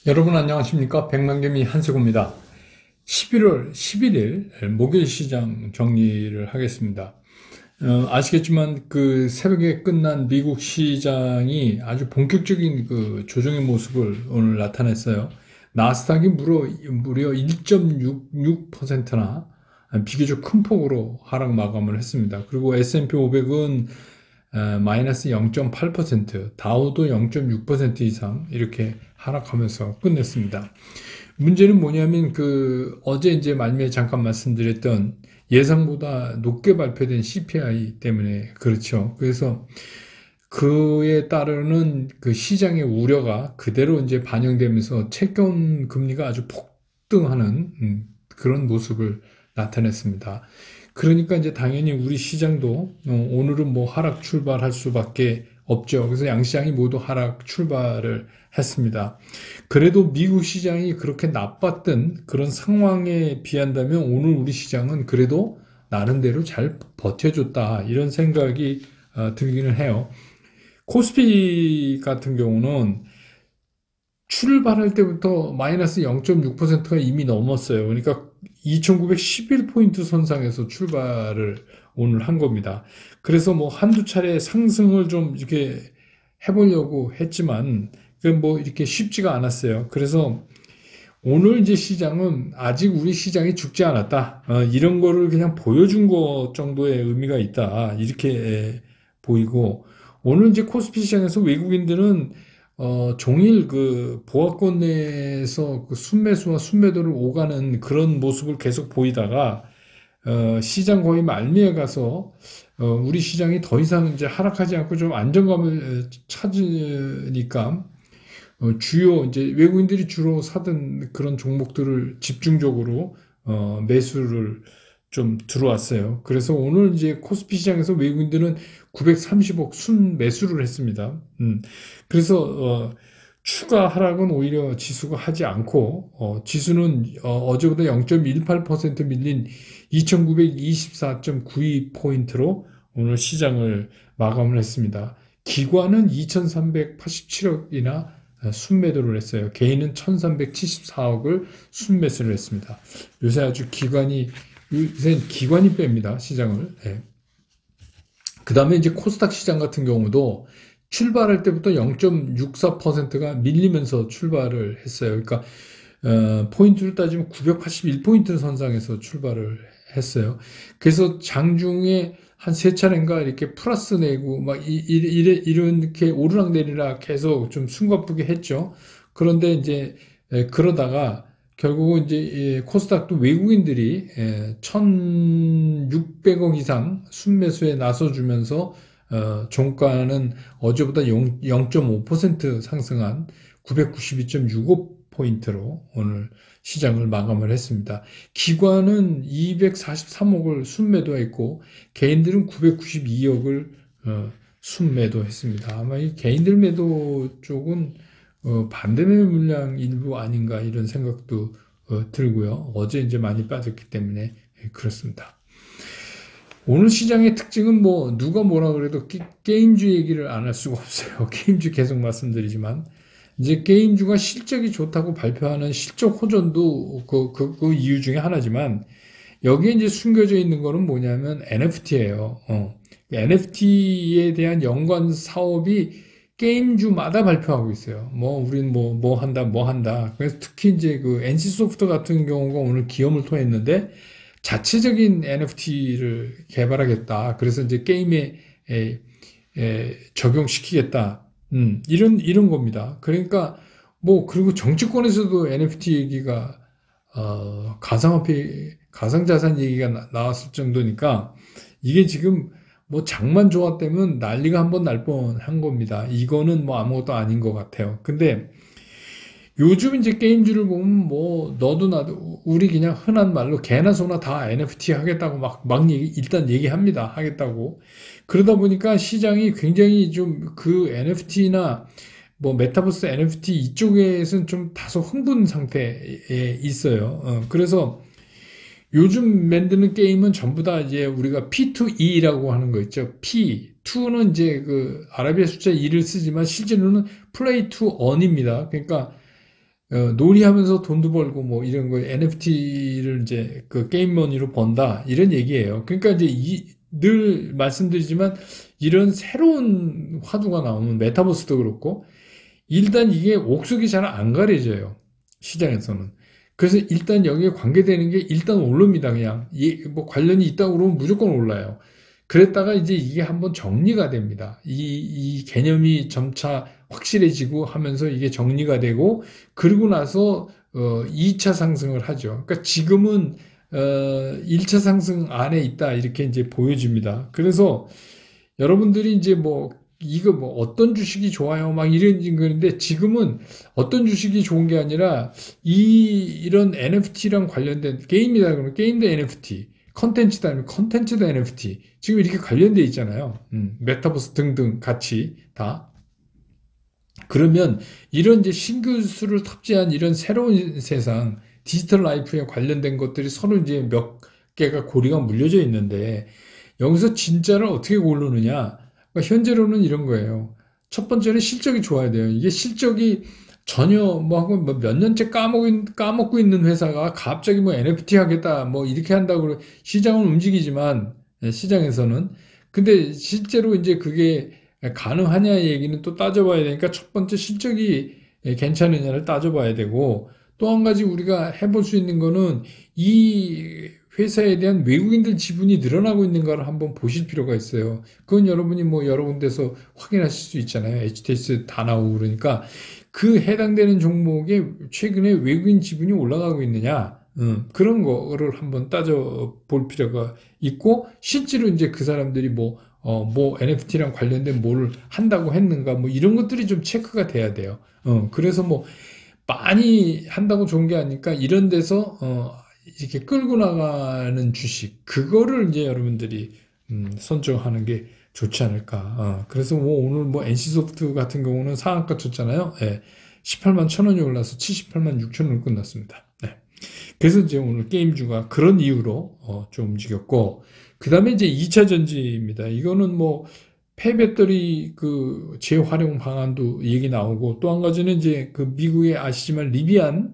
여러분 안녕하십니까? 백만개미 한세구입니다. 11월 11일 목요일 시장 정리를 하겠습니다. 아시겠지만 그 새벽에 끝난 미국 시장이 아주 본격적인 그 조정의 모습을 오늘 나타냈어요. 나스닥이 무려 1.66%나 비교적 큰 폭으로 하락 마감을 했습니다. 그리고 S&P 500은 마이너스 0.8%, 다우도 0.6% 이상 이렇게 하락하면서 끝냈습니다. 문제는 뭐냐면 어제 이제 말미에 잠깐 말씀드렸던 예상보다 높게 발표된 CPI 때문에 그렇죠. 그래서 그에 따르는 그 시장의 우려가 그대로 이제 반영되면서 채권 금리가 아주 폭등하는 그런 모습을 나타냈습니다. 그러니까 이제 당연히 우리 시장도 오늘은 뭐 하락 출발할 수밖에 없죠. 그래서 양시장이 모두 하락 출발을 했습니다. 그래도 미국 시장이 그렇게 나빴던 그런 상황에 비한다면 오늘 우리 시장은 그래도 나름대로 잘 버텨줬다 이런 생각이 들기는 해요. 코스피 같은 경우는 출발할 때부터 마이너스 0.6%가 이미 넘었어요. 그러니까 2911포인트 선상에서 출발을 오늘 한 겁니다. 그래서 뭐 한두 차례 상승을 좀 이렇게 해보려고 했지만, 그 뭐 이렇게 쉽지가 않았어요. 그래서 오늘 이제 시장은 아직 우리 시장이 죽지 않았다. 이런 거를 그냥 보여준 것 정도의 의미가 있다. 이렇게 보이고, 오늘 이제 코스피 시장에서 외국인들은 종일 그 보합권 내에서 그 순매수와 순매도를 오가는 그런 모습을 계속 보이다가, 시장 거의 말미에 가서, 우리 시장이 더 이상 이제 하락하지 않고 좀 안정감을 찾으니까, 주요 이제 외국인들이 주로 사던 그런 종목들을 집중적으로 매수를 좀 들어왔어요. 그래서 오늘 이제 코스피 시장에서 외국인들은 930억 순 매수를 했습니다. 그래서 추가 하락은 오히려 지수가 하지 않고 지수는 어제보다 0.18% 밀린 2924.92포인트로 오늘 시장을 마감을 했습니다. 기관은 2387억이나 순매도를 했어요. 개인은 1374억을 순매수를 했습니다. 요새 기관이 뺍니다, 시장을. 네. 그 다음에 이제 코스닥 시장 같은 경우도 출발할 때부터 0.64%가 밀리면서 출발을 했어요. 그러니까, 포인트를 따지면 981포인트 선상에서 출발을 했어요. 그래서 장중에 한 세 차례인가 이렇게 플러스 내고 막 이렇게 오르락내리락 계속 좀 숨가쁘게 했죠. 그런데 이제 그러다가 결국은 이제 코스닥도 외국인들이 1,600억 이상 순매수에 나서주면서 종가는 어제보다 0.5% 상승한 992.65포인트로 오늘 시장을 마감을 했습니다. 기관은 243억을 순매도했고 개인들은 992억을 순매도했습니다. 아마 이 개인들 매도 쪽은 반대매매 물량 일부 아닌가 이런 생각도 들고요. 어제 이제 많이 빠졌기 때문에 그렇습니다. 오늘 시장의 특징은 뭐 누가 뭐라 그래도 게임주 얘기를 안 할 수가 없어요. 게임주 계속 말씀드리지만 이제 게임주가 실적이 좋다고 발표하는 실적 호전도 그 이유 중에 하나지만 여기에 이제 숨겨져 있는 거는 뭐냐면 NFT예요. NFT에 대한 연관 사업이 게임주마다 발표하고 있어요. 우린 뭐 한다. 그래서 특히 이제 그 NC소프트 같은 경우가 오늘 기염을 토했는데 자체적인 NFT를 개발하겠다. 그래서 이제 게임에 적용시키겠다. 이런 겁니다. 그러니까, 그리고 정치권에서도 NFT 얘기가, 가상자산 얘기가 나왔을 정도니까, 이게 지금 장만 좋았다면 난리가 한번 날 뻔한 겁니다. 이거는 아무것도 아닌 것 같아요. 근데, 요즘 이제 게임주를 보면 너도 나도 우리 그냥 흔한 말로 개나 소나 다 NFT 하겠다고 일단 얘기합니다. 하겠다고. 그러다 보니까 시장이 굉장히 좀 그 NFT나 메타버스 NFT 이쪽에서는 좀 다소 흥분 상태에 있어요. 그래서 요즘 만드는 게임은 전부 다 이제 우리가 P2E라고 하는 거 있죠. P2는 이제 그 아라비아 숫자 2를 쓰지만 실제로는 Play to Earn입니다. 그러니까 놀이하면서 돈도 벌고 뭐 이런 거 NFT를 이제 그 게임 머니로 번다 이런 얘기예요. 그러니까 이제 늘 말씀드리지만 이런 새로운 화두가 나오면 메타버스도 그렇고 일단 이게 옥석이 잘 안 가려져요. 시장에서는. 그래서 일단 여기에 관계되는 게 일단 오릅니다. 그냥 뭐 관련이 있다고 그러면 무조건 올라요. 그랬다가 이제 이게 한번 정리가 됩니다. 이 개념이 점차 확실해지고 하면서 이게 정리가 되고 그러고 나서 2차 상승을 하죠. 그러니까 지금은 1차 상승 안에 있다 이렇게 이제 보여집니다. 그래서 여러분들이 이제 뭐 이거 뭐 어떤 주식이 좋아요 막 이런 건데 지금은 어떤 주식이 좋은 게 아니라 이런 NFT랑 관련된 게임이다 그러면 게임도 NFT 컨텐츠다 하면 컨텐츠도 NFT 지금 이렇게 관련돼 있잖아요. 메타버스 등등 같이 다 그러면 이런 이제 신기술을 탑재한 이런 새로운 세상 디지털 라이프에 관련된 것들이 서로 이제 몇 개가 고리가 물려져 있는데 여기서 진짜를 어떻게 고르느냐? 그러니까 현재로는 이런 거예요. 첫 번째는 실적이 좋아야 돼요. 이게 실적이 전혀 뭐 하고 몇 년째 까먹고 있는 회사가 갑자기 뭐 NFT 하겠다 뭐 이렇게 한다고 시장은 움직이지만 시장에서는 근데 실제로 이제 그게 가능하냐 얘기는 또 따져봐야 되니까 첫 번째 실적이 괜찮으냐를 따져봐야 되고 또 한 가지 우리가 해볼 수 있는 거는 이 회사에 대한 외국인들 지분이 늘어나고 있는가를 한번 보실 필요가 있어요. 그건 여러분이 뭐 여러 군데서 확인하실 수 있잖아요. HTS 다 나오고 그러니까 그 해당되는 종목에 최근에 외국인 지분이 올라가고 있느냐, 그런 거를 한번 따져볼 필요가 있고 실제로 이제 그 사람들이 뭐 NFT랑 관련된 뭐를 한다고 했는가 뭐 이런 것들이 좀 체크가 돼야 돼요. 그래서 뭐 많이 한다고 좋은 게 아니니까 이런 데서 이렇게 끌고 나가는 주식 그거를 이제 여러분들이 선정하는 게 좋지 않을까. 그래서 뭐 오늘 뭐 NC소프트 같은 경우는 상한가 쳤잖아요. 예, 18만 1,000원이 올라서 78만 6천원으로 끝났습니다. 네. 그래서 이제 오늘 게임주가 그런 이유로 좀 움직였고 그 다음에 이제 2차 전지입니다. 이거는 뭐 폐배터리 그 재활용 방안도 얘기 나오고 또 한 가지는 이제 그 미국에 아시지만 리비안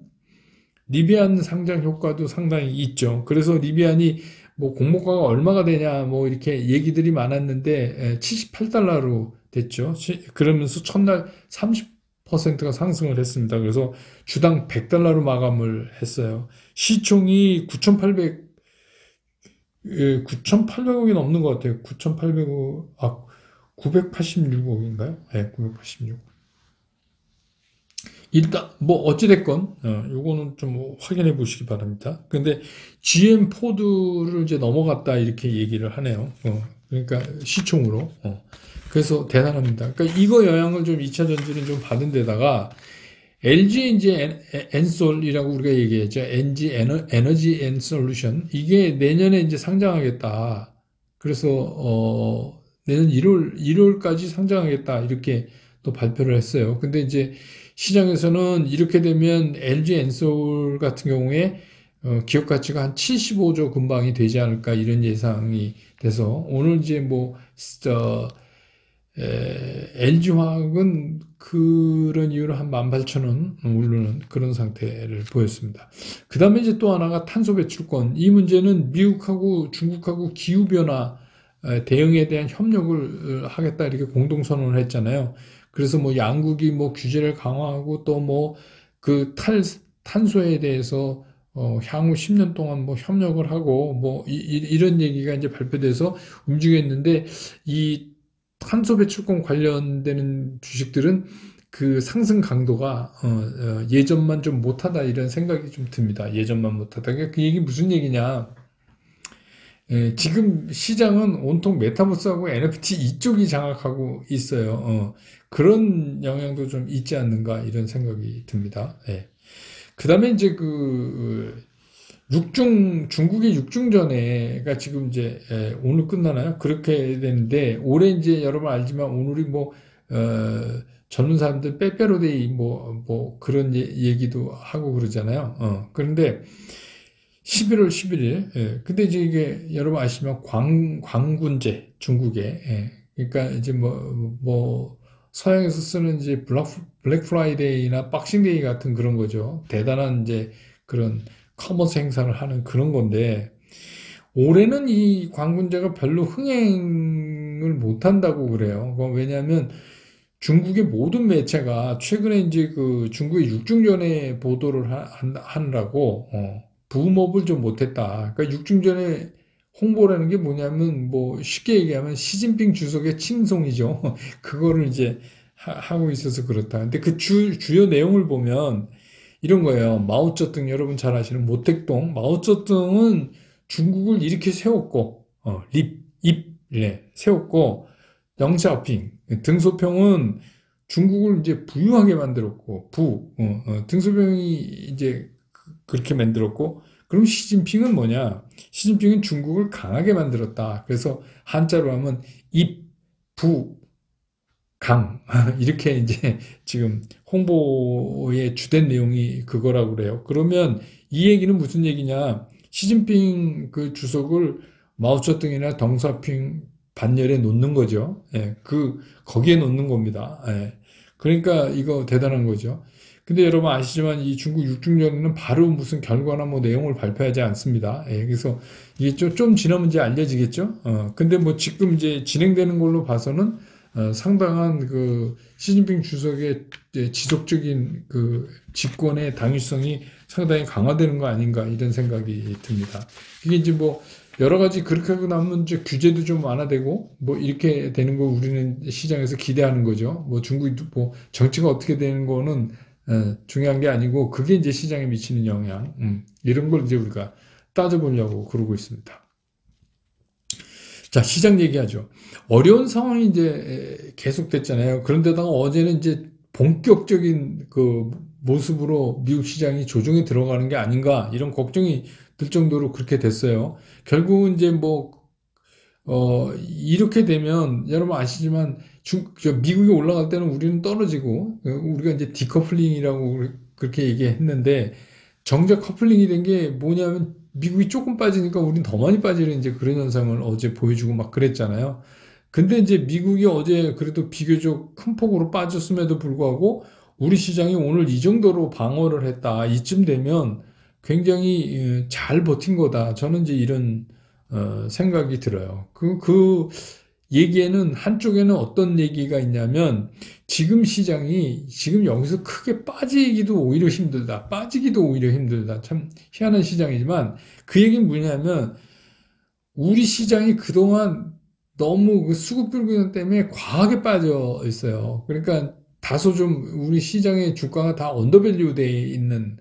상장 효과도 상당히 있죠. 그래서 리비안이 뭐 공모가가 얼마가 되냐 뭐 이렇게 얘기들이 많았는데 78달러로 됐죠. 그러면서 첫날 30%가 상승을 했습니다. 그래서 주당 100달러로 마감을 했어요. 시총이 9,800억이 넘는 것 같아요. 9,800억, 986억인가요? 네, 986억. 일단 뭐 어찌됐건 요거는 좀 확인해 보시기 바랍니다. 근데 GM 포드를 이제 넘어갔다 이렇게 얘기를 하네요. 그러니까 시총으로. 그래서 대단합니다. 그러니까 이거 영향을 좀 2차 전지는 좀 받은 데다가 LG 이제 엔솔이라고 우리가 얘기했죠. NG 에너지 앤 솔루션 이게 내년에 이제 상장하겠다. 그래서 내년 1월까지 상장하겠다 이렇게 또 발표를 했어요. 근데 이제 시장에서는 이렇게 되면 LG 엔솔 같은 경우에 기업 가치가 한 75조 근방이 되지 않을까 이런 예상이 돼서 오늘 이제 뭐 LG화학은 그런 이유로 한 18,000원 오르는 그런 상태를 보였습니다. 그 다음에 이제 또 하나가 탄소 배출권. 이 문제는 미국하고 중국하고 기후변화 대응에 대한 협력을 하겠다 이렇게 공동선언을 했잖아요. 그래서 뭐 양국이 뭐 규제를 강화하고 또 뭐 그 탄소에 대해서 향후 10년 동안 뭐 협력을 하고 뭐 이런 얘기가 이제 발표돼서 움직였는데 이 탄소 배출권 관련되는 주식들은 그 상승 강도가 예전만 좀 못하다 이런 생각이 좀 듭니다. 예전만 못하다. 그러니까 그 얘기 무슨 얘기냐? 지금 시장은 온통 메타버스하고 NFT 이쪽이 장악하고 있어요. 그런 영향도 좀 있지 않는가 이런 생각이 듭니다. 예. 그 다음에 이제 중국의 육중전회가 지금 이제 오늘 끝나나요? 그렇게 되는데 올해 이제 여러분 알지만 오늘이 뭐 젊은 사람들 빼빼로데이 뭐 그런 얘기도 하고 그러잖아요. 그런데 11월 11일. 예. 근데 이제 이게 여러분 아시면 광군제 중국에 그러니까 이제 서양에서 쓰는 이제 블랙 프라이데이나 박싱데이 같은 그런 거죠. 대단한 이제 그런 커머스 행사를 하는 그런 건데, 올해는 이 광군제가 별로 흥행을 못 한다고 그래요. 왜냐하면 중국의 모든 매체가 최근에 이제 그 중국의 육중전에 보도를 하느라고 붐업을 좀 못했다. 그러니까 육중전에 홍보라는 게 뭐냐면 뭐 쉽게 얘기하면 시진핑 주석의 칭송이죠. 그거를 이제 하고 있어서 그렇다. 근데 그 주요 내용을 보면 이런 거예요. 마오쩌둥 여러분 잘 아시는 모택동 마오쩌둥은 중국을 이렇게 세웠고 세웠고 덩샤오핑 등소평은 중국을 이제 부유하게 만들었고 등소평이 이제 그렇게 만들었고 그럼 시진핑은 뭐냐? 시진핑은 중국을 강하게 만들었다. 그래서 한자로 하면 부, 강 이렇게 이제 지금 홍보의 주된 내용이 그거라고 그래요. 그러면 이 얘기는 무슨 얘기냐? 시진핑 그 주석을 마오쩌둥이나 덩샤오핑 반열에 놓는 거죠. 예, 거기에 놓는 겁니다. 예. 그러니까 이거 대단한 거죠. 근데 여러분 아시지만 이 중국 육중전에는 바로 무슨 결과나 뭐 내용을 발표하지 않습니다. 예, 그래서 이게 좀 지나면 이제 알려지겠죠. 근데 뭐 지금 이제 진행되는 걸로 봐서는 상당한 그 시진핑 주석의 지속적인 그 집권의 당위성이 상당히 강화되는 거 아닌가 이런 생각이 듭니다. 이게 이제 뭐 여러 가지 그렇게 하고 나면 이제 규제도 좀 완화되고 뭐 이렇게 되는 거 우리는 시장에서 기대하는 거죠. 뭐 중국이 뭐 정치가 어떻게 되는 거는 중요한 게 아니고 그게 이제 시장에 미치는 영향 이런 걸 이제 우리가 따져보려고 그러고 있습니다. 자, 시장 얘기하죠. 어려운 상황이 이제 계속됐잖아요. 그런데다가 어제는 이제 본격적인 그 모습으로 미국 시장이 조정에 들어가는 게 아닌가 이런 걱정이 들 정도로 그렇게 됐어요. 결국은 이제 뭐 이렇게 되면 여러분 아시지만 미국이 올라갈 때는 우리는 떨어지고 우리가 이제 디커플링이라고 그렇게 얘기했는데 정작 커플링이 된 게 뭐냐면 미국이 조금 빠지니까 우린 더 많이 빠지는 이제 그런 현상을 어제 보여주고 막 그랬잖아요. 근데 이제 미국이 어제 그래도 비교적 큰 폭으로 빠졌음에도 불구하고 우리 시장이 오늘 이 정도로 방어를 했다. 이쯤 되면 굉장히 잘 버틴 거다. 저는 이제 이런 생각이 들어요. 그 얘기에는 한쪽에는 어떤 얘기가 있냐면 지금 시장이 지금 여기서 크게 빠지기도 오히려 힘들다. 빠지기도 오히려 힘들다. 참 희한한 시장이지만 그 얘기는 뭐냐면 우리 시장이 그동안 너무 그 수급 불균형 때문에 과하게 빠져 있어요. 그러니까 다소 좀 우리 시장의 주가가 다 언더밸류 돼 있는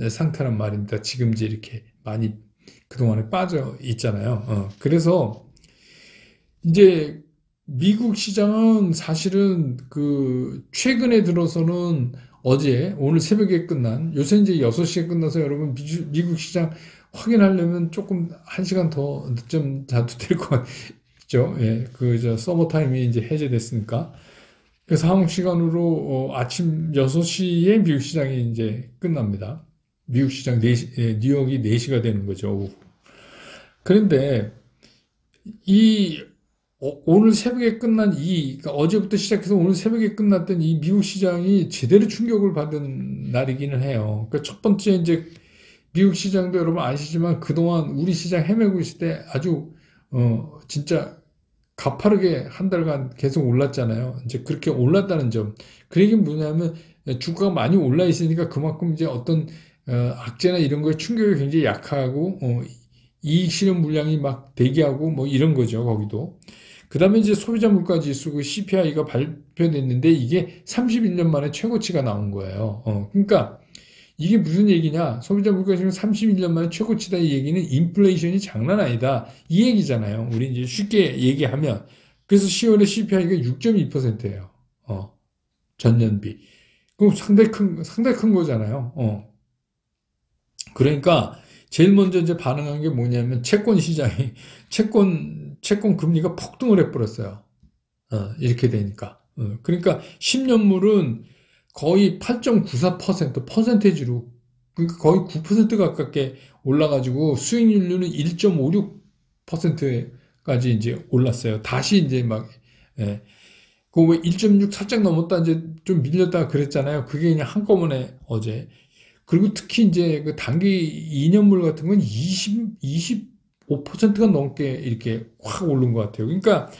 상태란 말입니다. 지금 이제 이렇게 많이 그동안에 빠져 있잖아요. 그래서 이제 미국 시장은 사실은 그 최근에 들어서는 오늘 새벽에 끝난 요새 이제 6시에 끝나서 여러분 미국 시장 확인하려면 조금 1시간 더 늦잠 자도 될 것 같죠. 예, 서머 타임이 이제 해제됐으니까. 그래서 한국 시간으로 아침 6시에 미국 시장이 이제 끝납니다. 미국 시장 4시, 뉴욕이 4시가 되는 거죠. 오후. 그런데 오늘 새벽에 끝난 그러니까 어제부터 시작해서 오늘 새벽에 끝났던 이 미국 시장이 제대로 충격을 받은 날이기는 해요. 그러니까 첫 번째 이제 미국 시장도 여러분 아시지만 그동안 우리 시장 헤매고 있을 때 아주 진짜 가파르게 한 달간 계속 올랐잖아요. 이제 그렇게 올랐다는 점. 그 얘기는 뭐냐면 주가가 많이 올라 있으니까 그만큼 이제 어떤 악재나 이런 거에 충격이 굉장히 약하고 이익 실현 물량이 막 대기하고 뭐 이런 거죠. 거기도. 그 다음에 이제 소비자 물가 지수 그 CPI가 발표됐는데 이게 31년 만에 최고치가 나온 거예요. 그러니까 이게 무슨 얘기냐? 소비자 물가 지수 31년 만에 최고치다 이 얘기는 인플레이션이 장난 아니다. 이 얘기잖아요. 우리 이제 쉽게 얘기하면. 그래서 10월에 CPI가 6.2%예요. 전년비. 그럼 상당히 큰 거잖아요. 그러니까 제일 먼저 이제 반응한 게 뭐냐면 채권 시장이 채권 금리가 폭등을 해버렸어요. 이렇게 되니까. 그러니까 10년물은 거의 8.94% 퍼센테이지로 그러니까 거의 9% 가깝게 올라가지고 수익률은 1.56%까지 이제 올랐어요. 다시 이제 막 그 왜 1.6 살짝 넘었다 이제 좀 밀렸다 그랬잖아요. 그게 그냥 한꺼번에 어제. 그리고 특히 이제 그 단기 2년물 같은 건 25%가 넘게 이렇게 확 오른 것 같아요. 그러니까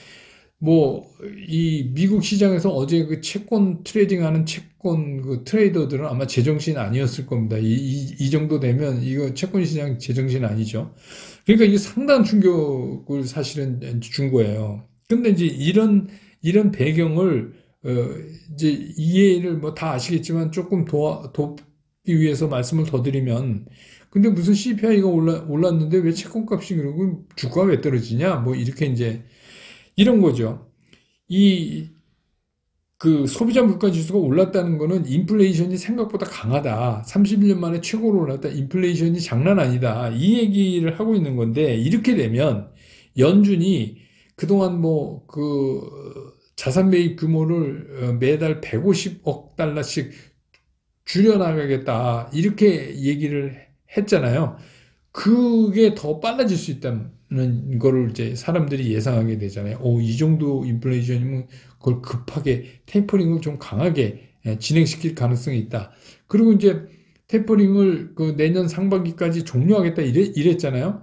뭐 이 미국 시장에서 어제 그 채권 트레이딩하는 채권 그 트레이더들은 아마 제정신 아니었을 겁니다. 이 정도 되면 이거 채권 시장 제정신 아니죠. 그러니까 이게 상당한 충격을 사실은 준 거예요. 근데 이제 이런 배경을 어 이제 이해를 뭐 다 아시겠지만 조금 돕기 위해서 말씀을 더 드리면, 근데 무슨 CPI가 올랐는데 왜 채권값이 그러고 주가가 왜 떨어지냐? 뭐 이렇게 이제 이런 거죠. 이 그 소비자 물가 지수가 올랐다는 거는 인플레이션이 생각보다 강하다. 31년 만에 최고로 올랐다. 인플레이션이 장난 아니다. 이 얘기를 하고 있는 건데, 이렇게 되면 연준이 그동안 뭐 그 자산 매입 규모를 매달 150억 달러씩 줄여나가겠다. 이렇게 얘기를 했잖아요. 그게 더 빨라질 수 있다는 거를 이제 사람들이 예상하게 되잖아요. 이 정도 인플레이션이면 그걸 급하게 테이퍼링을 좀 강하게 진행시킬 가능성이 있다. 그리고 이제 테이퍼링을 그 내년 상반기까지 종료하겠다 이랬잖아요.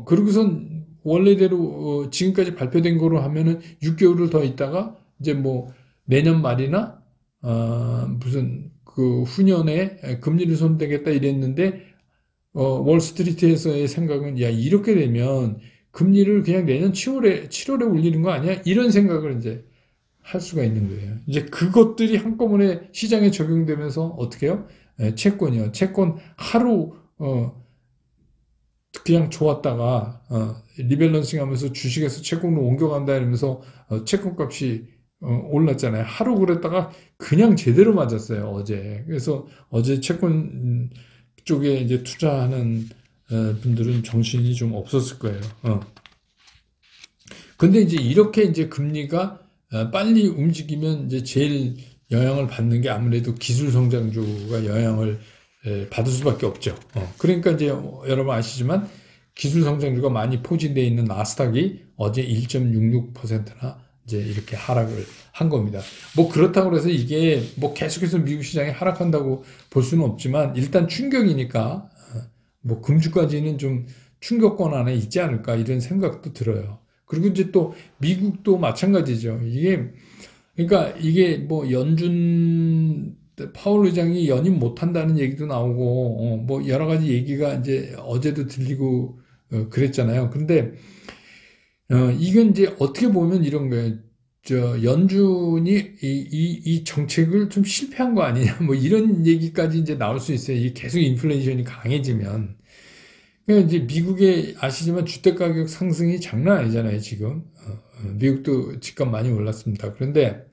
그리고선 원래대로 지금까지 발표된 거로 하면은 6개월을 더 있다가 이제 뭐 내년 말이나 무슨 그 후년에 금리를 손대겠다 이랬는데, 월스트리트에서의 생각은, 야, 이렇게 되면 금리를 그냥 내년 7월에 올리는 거 아니야? 이런 생각을 이제 할 수가 있는 거예요. 이제 그것들이 한꺼번에 시장에 적용되면서 어떻게 해요? 채권이요. 채권 하루, 그냥 좋았다가, 리밸런싱 하면서 주식에서 채권으로 옮겨간다 이러면서, 채권 값이, 올랐잖아요. 하루 그랬다가 그냥 제대로 맞았어요, 어제. 그래서 어제 채권 쪽에 이제 투자하는 분들은 정신이 좀 없었을 거예요. 근데 이제 이렇게 이제 금리가 빨리 움직이면 이제 제일 영향을 받는 게 아무래도 기술 성장주가 영향을 받을 수밖에 없죠. 그러니까 이제 여러분 아시지만 기술 성장주가 많이 포진되어 있는 나스닥이 어제 1.66%나 이제 이렇게 하락을 한 겁니다. 뭐 그렇다고 해서 이게 뭐 계속해서 미국 시장이 하락한다고 볼 수는 없지만, 일단 충격이니까 뭐 금주까지는 좀 충격권 안에 있지 않을까 이런 생각도 들어요. 그리고 이제 또 미국도 마찬가지죠. 그러니까 이게 뭐 연준 파월 의장이 연임 못한다는 얘기도 나오고, 뭐 여러 가지 얘기가 이제 어제도 들리고 그랬잖아요. 근데 이건 이제 어떻게 보면 이런 거예요. 연준이 이 정책을 좀 실패한 거 아니냐, 뭐 이런 얘기까지 이제 나올 수 있어요. 이 계속 인플레이션이 강해지면. 그러니까 이제 미국의 아시지만 주택가격 상승이 장난 아니잖아요, 지금. 미국도 집값 많이 올랐습니다. 그런데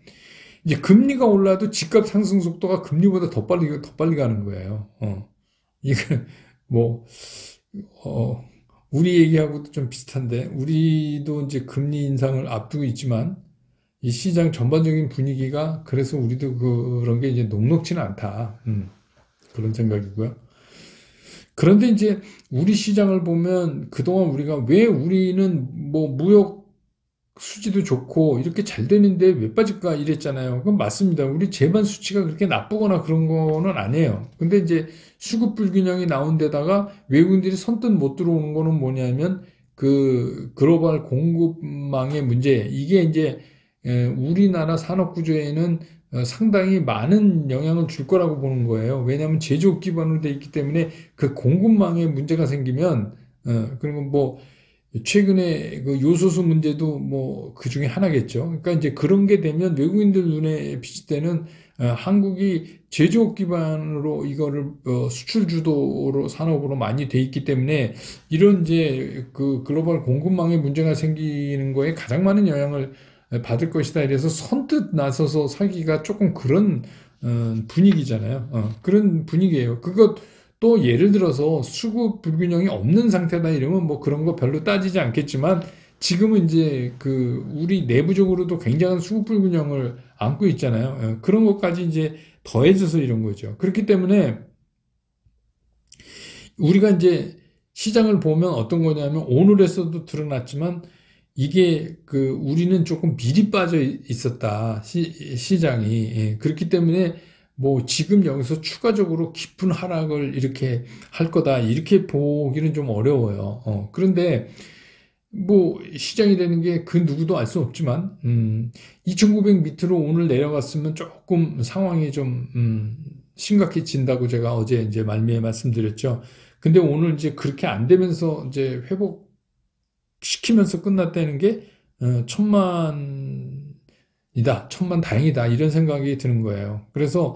이제 금리가 올라도 집값 상승 속도가 금리보다 더 빨리 가는 거예요. 이거 뭐, 우리 얘기하고도 좀 비슷한데, 우리도 이제 금리 인상을 앞두고 있지만, 이 시장 전반적인 분위기가 그래서 우리도 그런 게 이제 녹록지는 않다. 그런 생각이고요. 그런데 이제 우리 시장을 보면 그동안 왜 우리는 뭐 무역 수지도 좋고 이렇게 잘 되는데 왜 빠질까 이랬잖아요. 그건 맞습니다. 우리 재반 수치가 그렇게 나쁘거나 그런 거는 아니에요. 근데 이제 수급 불균형이 나온 데다가 외국인들이 선뜻 못 들어오는 거는 뭐냐면 그 글로벌 공급망의 문제. 이게 이제 우리나라 산업 구조에는 상당히 많은 영향을 줄 거라고 보는 거예요. 왜냐하면 제조업 기반으로 돼 있기 때문에 그 공급망에 문제가 생기면, 그리고 뭐 최근에 그 요소수 문제도 뭐 그 중에 하나겠죠. 그러니까 이제 그런 게 되면 외국인들 눈에 비칠 때는 한국이 제조업 기반으로 이거를 수출 주도로 산업으로 많이 돼 있기 때문에 이런 이제 그 글로벌 공급망에 문제가 생기는 거에 가장 많은 영향을 받을 것이다. 이래서 선뜻 나서서 사기가 조금 그런 분위기잖아요. 그런 분위기예요. 그것 또 예를 들어서 수급 불균형이 없는 상태다 이러면 뭐 그런 거 별로 따지지 않겠지만, 지금은 이제 그 우리 내부적으로도 굉장한 수급 불균형을 안고 있잖아요. 그런 것까지 이제 더해져서 이런 거죠. 그렇기 때문에 우리가 이제 시장을 보면 어떤 거냐면, 오늘에서도 드러났지만 이게 우리는 조금 미리 빠져 있었다. 시장이. 예, 그렇기 때문에 뭐 지금 여기서 추가적으로 깊은 하락을 이렇게 할 거다. 이렇게 보기는 좀 어려워요. 그런데 뭐 시장이라는 게 그 누구도 알 수 없지만 2900 밑으로 오늘 내려갔으면 조금 상황이 좀 심각해진다고 제가 어제 이제 말미에 말씀드렸죠. 근데 오늘 이제 그렇게 안 되면서 이제 회복시키면서 끝났다는 게 천만이다, 천만 다행이다 이런 생각이 드는 거예요. 그래서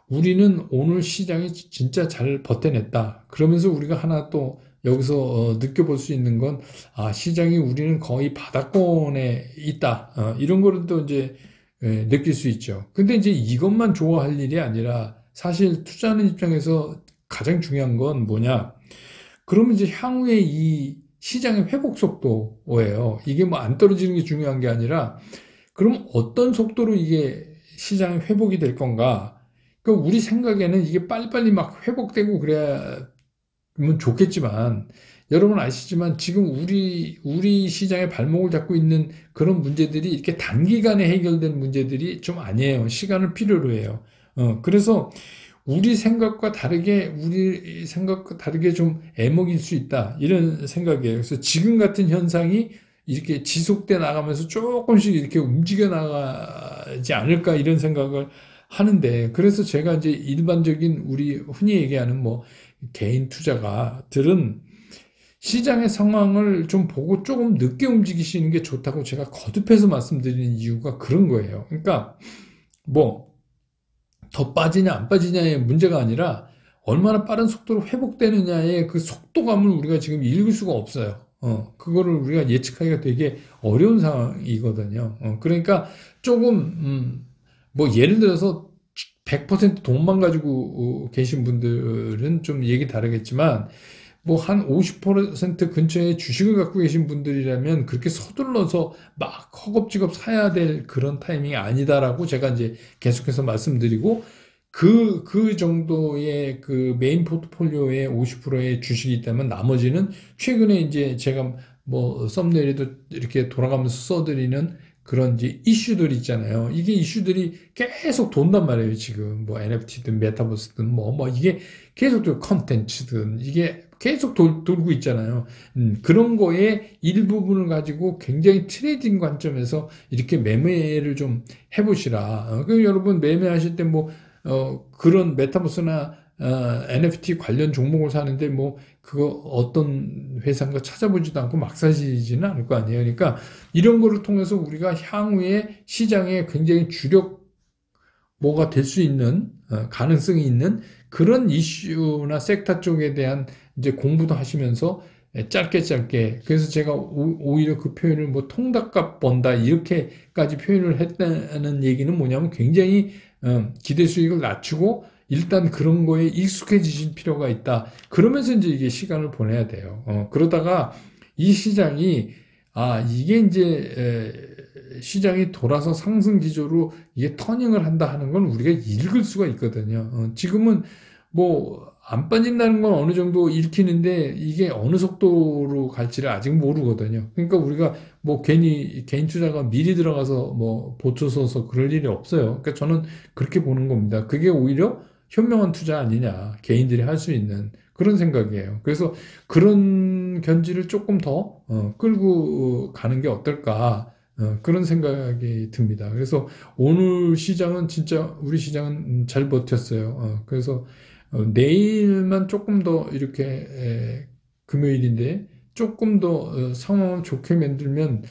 우리는 오늘 시장이 진짜 잘 버텨냈다. 그러면서 우리가 하나 또 여기서 느껴볼 수 있는 건, 아, 시장이 우리는 거의 바닥권에 있다. 이런 거를 또 이제 느낄 수 있죠. 근데 이제 이것만 좋아할 일이 아니라 사실 투자하는 입장에서 가장 중요한 건 뭐냐? 그러면 이제 향후에 이 시장의 회복 속도예요. 이게 뭐 안 떨어지는 게 중요한 게 아니라, 그럼 어떤 속도로 이게 시장의 회복이 될 건가? 그 우리 생각에는 이게 빨리빨리 막 회복되고 그래야면 좋겠지만, 여러분 아시지만 지금 우리 시장의 발목을 잡고 있는 그런 문제들이 이렇게 단기간에 해결된 문제들이 좀 아니에요. 시간을 필요로 해요. 그래서 우리 생각과 다르게 좀 애먹일 수 있다. 이런 생각이에요. 그래서 지금 같은 현상이 이렇게 지속돼 나가면서 조금씩 이렇게 움직여 나가지 않을까 이런 생각을 하는데, 그래서 제가 이제 일반적인 우리 흔히 얘기하는 뭐 개인 투자가들은 시장의 상황을 좀 보고 조금 늦게 움직이시는 게 좋다고 제가 거듭해서 말씀드리는 이유가 그런 거예요. 그러니까 뭐 더 빠지냐 안 빠지냐의 문제가 아니라 얼마나 빠른 속도로 회복되느냐의 그 속도감을 우리가 지금 읽을 수가 없어요. 그거를 우리가 예측하기가 되게 어려운 상황이거든요. 그러니까 조금, 뭐 예를 들어서 100% 돈만 가지고 계신 분들은 좀 얘기 다르겠지만, 뭐 한 50% 근처에 주식을 갖고 계신 분들이라면 그렇게 서둘러서 막 허겁지겁 사야 될 그런 타이밍이 아니다라고 제가 이제 계속해서 말씀드리고, 그 정도의 그 메인 포트폴리오에 50%의 주식이 있다면 나머지는 최근에 이제 제가 뭐 썸네일에도 이렇게 돌아가면서 써드리는 그런 이제 이슈들 있잖아요. 이게 이슈들이 계속 돈단 말이에요, 지금. 뭐 NFT든 메타버스든 뭐 이게 계속 컨텐츠든 이게 계속 돌고 있잖아요. 그런 거에 일부분을 가지고 굉장히 트레이딩 관점에서 이렇게 매매를 좀 해보시라. 그 여러분 매매하실 때 뭐, 그런 메타버스나 NFT 관련 종목을 사는데 뭐 그거 어떤 회사인가 찾아보지도 않고 막 사시지는 않을 거 아니에요. 그러니까 이런 거를 통해서 우리가 향후에 시장에 굉장히 주력 뭐가 될 수 있는 가능성이 있는 그런 이슈나 섹터 쪽에 대한 이제 공부도 하시면서 짧게 그래서 제가 오히려 그 표현을 뭐 통닭값 번다 이렇게까지 표현을 했다는 얘기는 뭐냐면 굉장히 기대 수익을 낮추고 일단 그런 거에 익숙해지실 필요가 있다. 그러면서 이제 이게 시간을 보내야 돼요. 그러다가 이 시장이 이게 이제 시장이 돌아서 상승 기조로 이게 터닝을 한다 하는 건 우리가 읽을 수가 있거든요. 지금은 뭐 안 빠진다는 건 어느 정도 읽히는데 이게 어느 속도로 갈지를 아직 모르거든요. 그러니까 우리가 뭐 괜히 개인 투자가 미리 들어가서 뭐 보초 서서 그럴 일이 없어요. 그러니까 저는 그렇게 보는 겁니다. 그게 오히려 현명한 투자 아니냐. 개인들이 할 수 있는 그런 생각이에요. 그래서 그런 견지를 조금 더 끌고 가는 게 어떨까. 그런 생각이 듭니다. 그래서 오늘 시장은 진짜 우리 시장은 잘 버텼어요. 그래서 내일만 조금 더 이렇게 금요일인데 조금 더 상황을 좋게 만들면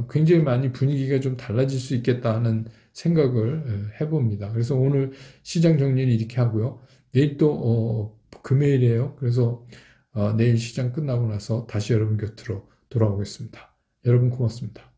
굉장히 많이 분위기가 좀 달라질 수 있겠다 하는 생각을 해봅니다. 그래서 오늘 시장 정리는 이렇게 하고요. 내일 또 금요일이에요. 그래서 내일 시장 끝나고 나서 다시 여러분 곁으로 돌아오겠습니다. 여러분 고맙습니다.